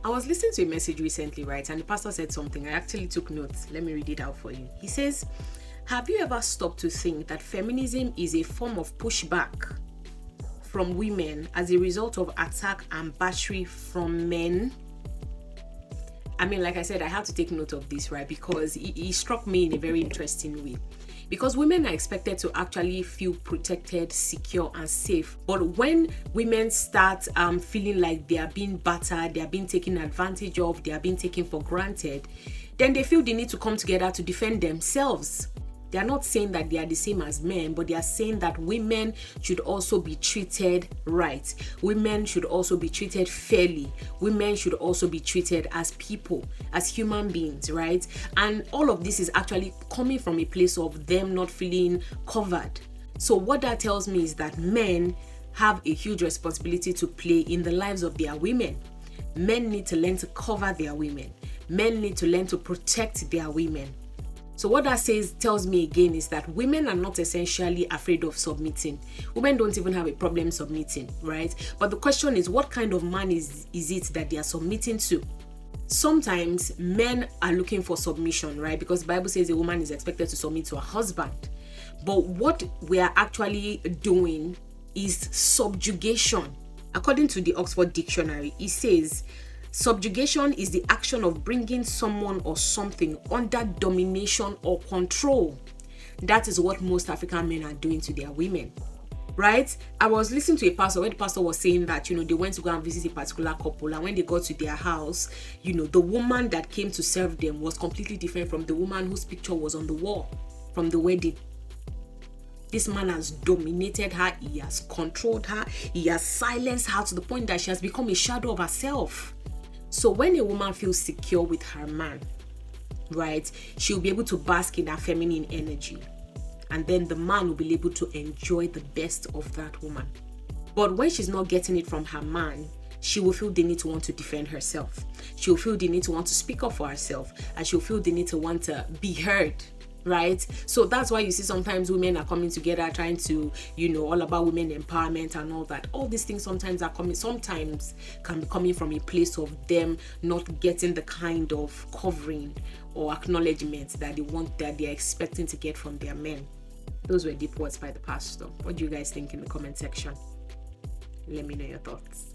I was listening to a message recently, right? And the pastor said something. I actually took notes. Let me read it out for you. He says, have you ever stopped to think that feminism is a form of pushback from women as a result of attack and battery from men? I mean, like I said, I had to take note of this, right? Because it struck me in a very interesting way. Because women are expected to actually feel protected, secure, and safe. But when women start feeling like they are being battered, they are being taken advantage of, they are being taken for granted, then they feel they need to come together to defend themselves. They are not saying that they are the same as men, but they are saying that women should also be treated right. Women should also be treated fairly. Women should also be treated as people, as human beings, right? And all of this is actually coming from a place of them not feeling covered. So what that tells me is that men have a huge responsibility to play in the lives of their women. Men need to learn to cover their women. Men need to learn to protect their women. So what that tells me again is that women are not essentially afraid of submitting. Women don't even have a problem submitting, right? But the question is, what kind of man is it that they are submitting to? Sometimes men are looking for submission, right? Because the Bible says a woman is expected to submit to her husband. But what we are actually doing is subjugation. According to the Oxford Dictionary, it says, subjugation is the action of bringing someone or something under domination or control. That is what most African men are doing to their women, right? I was listening to a pastor where the pastor was saying that, they went to go and visit a particular couple, and when they got to their house, the woman that came to serve them was completely different from the woman whose picture was on the wall from the wedding. This man has dominated her, he has controlled her, he has silenced her to the point that she has become a shadow of herself. So when a woman feels secure with her man, right, she'll be able to bask in her feminine energy. And then the man will be able to enjoy the best of that woman. But when she's not getting it from her man, she will feel the need to want to defend herself. She'll feel the need to want to speak up for herself. And she'll feel the need to want to be heard. Right? So that's why you see sometimes women are coming together trying to, all about women empowerment and all that. All these things sometimes can be coming from a place of them not getting the kind of covering or acknowledgement that they're expecting to get from their men. Those were deep words by the pastor. What do you guys think in the comment section? Let me know your thoughts.